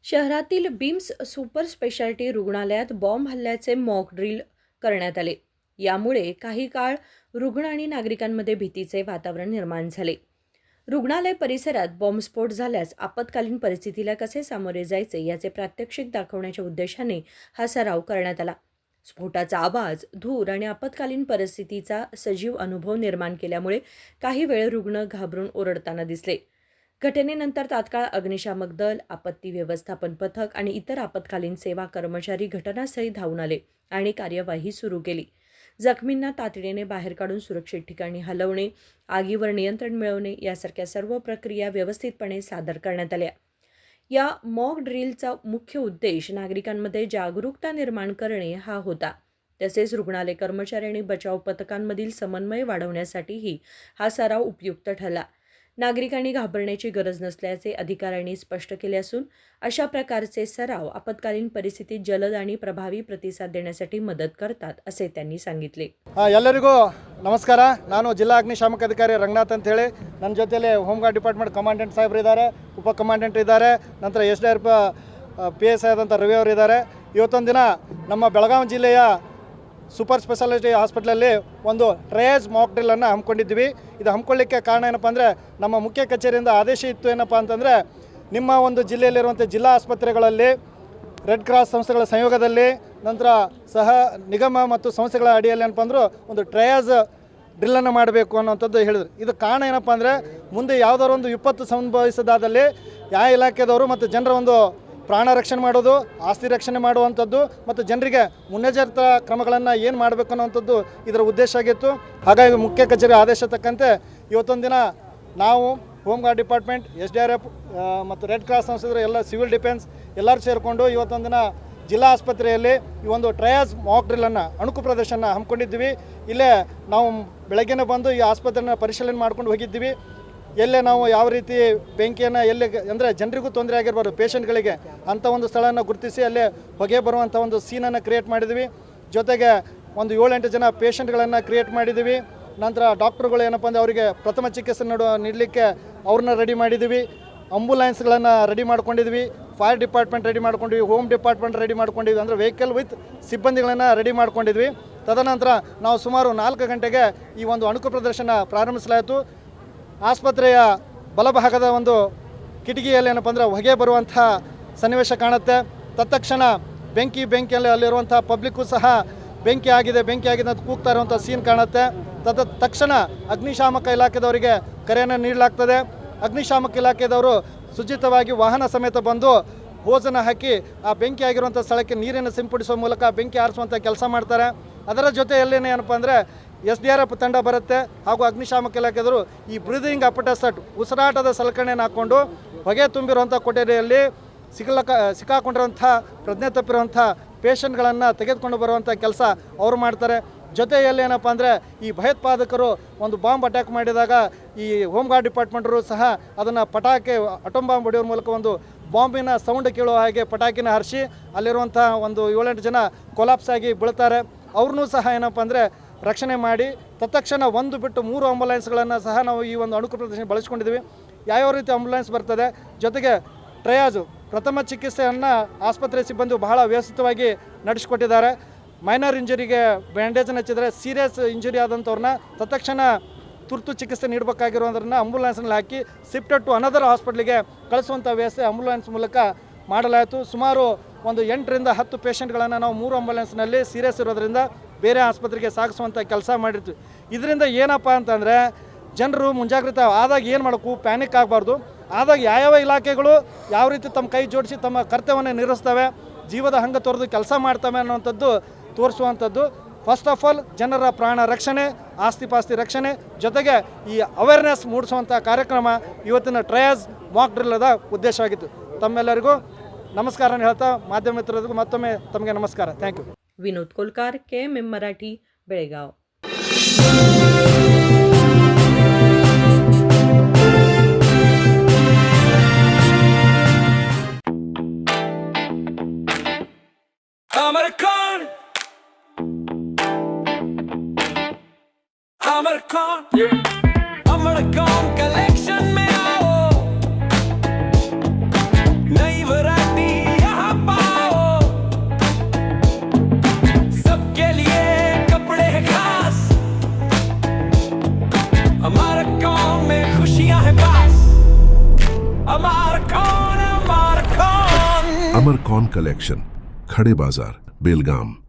शहरातील beams super speciality रुग्णालयात bomb हल्ल्याचे mock drill करण्यात आले. यामुळे काही काळ रुग्ण आणि नागरिकांमध्ये भीतीचे वातावरण निर्माण झाले. रुग्णालय परिसरात बॉम्बस्फोट झाल्यास आपत्कालीन परिस्थितीला कसे सामोरे जायचे याचे प्रात्यक्षिक दाखवण्याच्या उद्देशाने हा सराव करण्यात आला. स्फोटाचा आवाज, धूर आणि आपत्कालीन परिस्थितीचा सजीव अनुभव निर्माण केल्यामुळे काही वेळ रुग्ण घाबरून ओरडताना दिसले. घटनेनंतर तात्काळ अग्निशामक दल, आपत्ती व्यवस्थापन पथक आणि इतर आपत्कालीन सेवा कर्मचारी घटनास्थळी धावून आले आणि कार्यवाही सुरू केली. जखमींना तातडीने बाहेर काढून सुरक्षित ठिकाणी हलवणे, आगीवर नियंत्रण मिळवणे यासारख्या सर्व प्रक्रिया व्यवस्थितपणे सादर करण्यात आल्या. या मॉक ड्रिलचा मुख्य उद्देश नागरिकांमध्ये जागरूकता निर्माण करणे हा होता. तसेच रुग्णालय कर्मचारी आणि बचाव पथकांमधील समन्वय वाढवण्यासाठीही हा सराव उपयुक्त ठरला. नागरिकांनी घाबरण्याची गरज नसल्याचे अधिकाऱ्यांनी स्पष्ट केले असून अशा प्रकारचे सराव आपत्कालीन परिस्थितीत जलद आणि प्रभावी प्रतिसाद देण्यासाठी मदत करतात असे त्यांनी सांगितले. ಎಲ್ಲರಿಗೂ ನಮಸ್ಕಾರ. ನಾನು ಜಿಲ್ಲಾ ಅಗ್ನಿಶಾಮಕ ಅಧಿಕಾರಿ ರಂಗನಾಥ್ ಅಂತ ಹೇಳಿ, ನನ್ನ ಜೊತೆಯಲ್ಲಿ ಹೋಮ್ ಗಾರ್ಡ್ ಡಿಪಾರ್ಟ್ಮೆಂಟ್ ಕಮಾಂಡೆಂಟ್ ಸಾಹೇಬ್ರು ಇದ್ದಾರೆ, ಉಪ ಕಮಾಂಡೆಂಟ್ ಇದ್ದಾರೆ, ನಂತರ SDRF PSI ಆದಂಥ ರವಿ ಅವರು ಇದ್ದಾರೆ. ಇವತ್ತೊಂದು ದಿನ ನಮ್ಮ ಬೆಳಗಾವಿ ಜಿಲ್ಲೆಯ ಸೂಪರ್ ಸ್ಪೆಷಾಲಿಟಿ ಹಾಸ್ಪಿಟ್ಲಲ್ಲಿ ಒಂದು ಟ್ರಯೇಜ್ ಮಾಕ್ ಡ್ರಿಲ್ಲನ್ನು ಹಮ್ಮಿಕೊಂಡಿದ್ವಿ. ಇದು ಹಮ್ಮಿಕೊಳ್ಳಿಕ್ಕೆ ಕಾರಣ ಏನಪ್ಪ ಅಂದರೆ, ನಮ್ಮ ಮುಖ್ಯ ಕಚೇರಿಯಿಂದ ಆದೇಶ ಇತ್ತು ಏನಪ್ಪ ಅಂತಂದರೆ, ನಿಮ್ಮ ಒಂದು ಜಿಲ್ಲೆಯಲ್ಲಿರುವಂಥ ಜಿಲ್ಲಾ ಆಸ್ಪತ್ರೆಗಳಲ್ಲಿ ರೆಡ್ ಕ್ರಾಸ್ ಸಂಸ್ಥೆಗಳ ಸಂಯೋಗದಲ್ಲಿ, ನಂತರ ಸಹ ನಿಗಮ ಮತ್ತು ಸಂಸ್ಥೆಗಳ ಅಡಿಯಲ್ಲಿ ಏನಪ್ಪ ಅಂದರೂ ಒಂದು ಟ್ರಯೇಜ್ ಡ್ರಿಲ್ಲನ್ನು ಮಾಡಬೇಕು ಅನ್ನೋಂಥದ್ದು ಹೇಳಿದ್ರು. ಇದು ಕಾರಣ ಏನಪ್ಪ ಅಂದರೆ, ಮುಂದೆ ಯಾವುದಾದ್ರು ಒಂದು ವಿಪತ್ತು ಸಂಭವಿಸಿದಾದಲ್ಲಿ ಯಾವ ಇಲಾಖೆದವರು ಮತ್ತು ಜನರ ಒಂದು ಪ್ರಾಣ ರಕ್ಷಣೆ ಮಾಡೋದು, ಆಸ್ತಿ ರಕ್ಷಣೆ ಮಾಡುವಂಥದ್ದು ಮತ್ತು ಜನರಿಗೆ ಮುನ್ನೆಚ್ಚರಿಕಾ ಕ್ರಮಗಳನ್ನು ಏನು ಮಾಡಬೇಕು ಅನ್ನೋವಂಥದ್ದು ಇದರ ಉದ್ದೇಶ ಆಗಿತ್ತು. ಹಾಗಾಗಿ ಮುಖ್ಯ ಕಚೇರಿ ಆದೇಶ ತಕ್ಕಂತೆ ಇವತ್ತೊಂದು ದಿನ ನಾವು ಹೋಮ್ ಗಾರ್ಡ್ ಡಿಪಾರ್ಟ್ಮೆಂಟ್, SDRF ಮತ್ತು ರೆಡ್ ಕ್ರಾಸ್ ಸಂಸ್ಥೆಗಳು, ಎಲ್ಲ ಸಿವಿಲ್ ಡಿಫೆನ್ಸ್ ಎಲ್ಲರೂ ಸೇರಿಕೊಂಡು ಇವತ್ತೊಂದು ದಿನ ಜಿಲ್ಲಾ ಆಸ್ಪತ್ರೆಯಲ್ಲಿ ಈ ಒಂದು ಟ್ರಯೇಜ್ ಮಾಕ್ ಡ್ರಿಲ್ಲನ್ನು ಅಣುಕು ಪ್ರದರ್ಶನ ಹಮ್ಮಿಕೊಂಡಿದ್ವಿ. ಇಲ್ಲೇ ನಾವು ಬೆಳಗ್ಗೆನೇ ಬಂದು ಈ ಆಸ್ಪತ್ರೆನ ಪರಿಶೀಲನೆ ಮಾಡ್ಕೊಂಡು ಹೋಗಿದ್ವಿ. ಎಲ್ಲೇ ನಾವು ಯಾವ ರೀತಿ ಬೆಂಕಿಯನ್ನು ಎಲ್ಲಿ ಅಂದರೆ ಜನರಿಗೂ ತೊಂದರೆ ಆಗಿರಬಾರ್ದು, ಪೇಷಂಟ್ಗಳಿಗೆ ಅಂಥ ಒಂದು ಸ್ಥಳವನ್ನು ಗುರುತಿಸಿ ಅಲ್ಲೇ ಹೊಗೆ ಬರುವಂಥ ಒಂದು ಸೀನನ್ನು ಕ್ರಿಯೇಟ್ ಮಾಡಿದ್ವಿ. ಜೊತೆಗೆ ಒಂದು 7-8 ಜನ ಪೇಷಂಟ್ಗಳನ್ನು ಕ್ರಿಯೇಟ್ ಮಾಡಿದ್ವಿ. ನಂತರ ಡಾಕ್ಟ್ರುಗಳು ಏನಪ್ಪ ಅಂದರೆ ಅವರಿಗೆ ಪ್ರಥಮ ಚಿಕಿತ್ಸೆ ನೀಡಲಿಕ್ಕೆ ಅವ್ರನ್ನ ರೆಡಿ ಮಾಡಿದ್ವಿ. ಆಂಬುಲೆನ್ಸ್ಗಳನ್ನು ರೆಡಿ ಮಾಡ್ಕೊಂಡಿದ್ವಿ, ಫೈರ್ ಡಿಪಾರ್ಟ್ಮೆಂಟ್ ರೆಡಿ ಮಾಡ್ಕೊಂಡಿದ್ವಿ, ಹೋಮ್ ಡಿಪಾರ್ಟ್ಮೆಂಟ್ ರೆಡಿ ಮಾಡ್ಕೊಂಡಿದ್ವಿ, ಅಂದರೆ ವೆಹಿಕಲ್ ವಿತ್ ಸಿಬ್ಬಂದಿಗಳನ್ನು ರೆಡಿ ಮಾಡ್ಕೊಂಡಿದ್ವಿ. ತದನಂತರ ನಾವು ಸುಮಾರು 4 ಗಂಟೆಗೆ ಈ ಒಂದು ಅಣುಕು ಪ್ರದರ್ಶನ ಪ್ರಾರಂಭಿಸಲಾಯಿತು. ಆಸ್ಪತ್ರೆಯ ಬಲಭಾಗದ ಒಂದು ಕಿಟಕಿಯಲ್ಲಿ ಏನಪ್ಪ ಅಂದರೆ ಹೊಗೆ ಬರುವಂಥ ಸನ್ನಿವೇಶ ಕಾಣುತ್ತೆ. ತತ್ಕ್ಷಣ ಬೆಂಕಿಯಲ್ಲಿ ಅಲ್ಲಿರುವಂಥ ಪಬ್ಲಿಕ್ಕು ಸಹ ಬೆಂಕಿ ಆಗಿದೆ ಅಂತ ಕೂಗ್ತಾ ಇರುವಂಥ ಸೀನ್ ಕಾಣುತ್ತೆ. ತಕ್ಷಣ ಅಗ್ನಿಶಾಮಕ ಇಲಾಖೆದವರಿಗೆ ಕರೆಯನ್ನು ನೀಡಲಾಗ್ತದೆ. ಅಗ್ನಿಶಾಮಕ ಇಲಾಖೆದವರು ಸುಚಿತವಾಗಿ ವಾಹನ ಸಮೇತ ಬಂದು ಹೋಸನ್ನು ಹಾಕಿ ಆ ಬೆಂಕಿ ಆಗಿರುವಂಥ ಸ್ಥಳಕ್ಕೆ ನೀರನ್ನು ಸಿಂಪಡಿಸುವ ಮೂಲಕ ಬೆಂಕಿ ಆರಿಸುವಂಥ ಕೆಲಸ ಮಾಡ್ತಾರೆ. ಅದರ ಜೊತೆಯಲ್ಲೇನೇ ಏನಪ್ಪ ಅಂದರೆ SDRF ತಂಡ ಬರುತ್ತೆ, ಹಾಗೂ ಅಗ್ನಿಶಾಮಕ ಇಲಾಖೆದವರು ಈ ಬ್ರೀದಿಂಗ್ ಅಪಟಸಟ್ ಉಸಿರಾಟದ ಸಲಕರಣೆಯನ್ನು ಹಾಕ್ಕೊಂಡು ಹೊಗೆ ತುಂಬಿರುವಂಥ ಕೊಠಡಿಯಲ್ಲಿ ಸಿಕ್ಕಾಕೊಂಡಿರುವಂಥ ಪ್ರಜ್ಞೆ ತಪ್ಪಿರುವಂಥ ಪೇಷಂಟ್ಗಳನ್ನು ತೆಗೆದುಕೊಂಡು ಬರುವಂಥ ಕೆಲಸ ಅವರು ಮಾಡ್ತಾರೆ. ಜೊತೆಯಲ್ಲಿ ಏನಪ್ಪ ಅಂದರೆ ಈ ಭಯೋತ್ಪಾದಕರು ಒಂದು ಬಾಂಬ್ ಅಟ್ಯಾಕ್ ಮಾಡಿದಾಗ ಈ ಹೋಮ್ ಗಾರ್ಡ್ ಡಿಪಾರ್ಟ್ಮೆಂಟರು ಸಹ ಅದನ್ನು ಪಟಾಕಿ ಅಟೋಮ್ ಬಾಂಬ್ ಹೊಡೆಯುವ ಮೂಲಕ ಒಂದು ಬಾಂಬಿನ ಸೌಂಡ್ ಕೇಳುವ ಹಾಗೆ ಪಟಾಕಿನ ಹರಿಸಿ ಅಲ್ಲಿರುವಂಥ ಒಂದು 7-8 ಜನ ಕೊಲಾಪ್ಸ್ ಆಗಿ ಬೀಳ್ತಾರೆ. ಅವ್ರನ್ನೂ ಸಹ ಏನಪ್ಪ ಅಂದರೆ ರಕ್ಷಣೆ ಮಾಡಿ ತತ್ಕ್ಷಣ 1 ಬಿಟ್ಟು 3 ಆಂಬುಲೆನ್ಸ್ಗಳನ್ನು ಸಹ ನಾವು ಈ ಒಂದು ಅಣುಕು ಪ್ರದರ್ಶನ ಬಳಸ್ಕೊಂಡಿದ್ವಿ. ಯಾವ್ಯಾವ ರೀತಿ ಆಂಬುಲೆನ್ಸ್ ಬರ್ತದೆ, ಜೊತೆಗೆ ಟ್ರಯಾಜು ಪ್ರಥಮ ಚಿಕಿತ್ಸೆಯನ್ನು ಆಸ್ಪತ್ರೆ ಸಿಬ್ಬಂದಿ ಬಹಳ ವ್ಯವಸ್ಥಿತವಾಗಿ ನಡೆಸಿಕೊಟ್ಟಿದ್ದಾರೆ. ಮೈನರ್ ಇಂಜುರಿಗೆ ಬ್ಯಾಂಡೇಜನ್ನು ಹಚ್ಚಿದರೆ, ಸೀರಿಯಸ್ ಇಂಜುರಿ ಆದಂಥವ್ರನ್ನ ತತ್ಕ್ಷಣ ತುರ್ತು ಚಿಕಿತ್ಸೆ ನೀಡಬೇಕಾಗಿರೋದ್ರನ್ನ ಆಂಬುಲೆನ್ಸ್ನಲ್ಲಿ ಹಾಕಿ ಶಿಫ್ಟೆಡ್ ಟು ಅನದರ್ ಹಾಸ್ಪಿಟ್ಲಿಗೆ ಕಳಿಸುವಂಥ ವ್ಯವಸ್ಥೆ ಆಂಬುಲೆನ್ಸ್ ಮೂಲಕ ಮಾಡಲಾಯಿತು. ಸುಮಾರು ಒಂದು 8ರಿಂದ 10 ಪೇಷಂಟ್ಗಳನ್ನು ನಾವು 3 ಆಂಬುಲೆನ್ಸ್ನಲ್ಲಿ ಸೀರಿಯಸ್ ಇರೋದ್ರಿಂದ ಬೇರೆ ಆಸ್ಪತ್ರೆಗೆ ಸಾಗಿಸುವಂಥ ಕೆಲಸ ಮಾಡಿರ್ತೀವಿ. ಇದರಿಂದ ಏನಪ್ಪ ಅಂತಂದರೆ, ಜನರು ಮುಂಜಾಗ್ರತೆ ಆದಾಗ ಏನು ಮಾಡಬೇಕು, ಪ್ಯಾನಿಕ್ ಆಗಬಾರ್ದು. ಆದಾಗ ಯಾವ ಇಲಾಖೆಗಳು ಯಾವ ರೀತಿ ತಮ್ಮ ಕೈ ಜೋಡಿಸಿ ತಮ್ಮ ಕರ್ತವ್ಯವನ್ನು ನಿರ್ವಹಿಸ್ತವೆ, ಜೀವದ ಹಂಗ ತೊರೆದು ಕೆಲಸ ಮಾಡ್ತವೆ ಅನ್ನೋವಂಥದ್ದು ತೋರಿಸುವಂಥದ್ದು. ಫಸ್ಟ್ ಆಫ್ ಆಲ್ ಜನರ ಪ್ರಾಣ ರಕ್ಷಣೆ, ಆಸ್ತಿ ರಕ್ಷಣೆ, ಜೊತೆಗೆ ಈ ಅವೇರ್ನೆಸ್ ಮೂಡಿಸುವಂಥ ಕಾರ್ಯಕ್ರಮ ಇವತ್ತಿನ ಟ್ರಯೇಜ್ ಮಾಕ್ ಡ್ರಿಲ್ಲದ ಉದ್ದೇಶವಾಗಿತ್ತು. ತಮ್ಮೆಲ್ಲರಿಗೂ ನಮಸ್ಕಾರ ಹೇಳ್ತಾ ಮಾಧ್ಯಮ ಮಿತ್ರರಿಗೂ ಮತ್ತೊಮ್ಮೆ ತಮಗೆ ನಮಸ್ಕಾರ. Thank you. Vinod Kolkar, KMM Marathi, Belgaum. Collection में आओ, नई वैरायटी कौन में खुशियां है पास अमर कौन अमरकॉन कलेक्शन, खड़े बाजार, बेलगाम।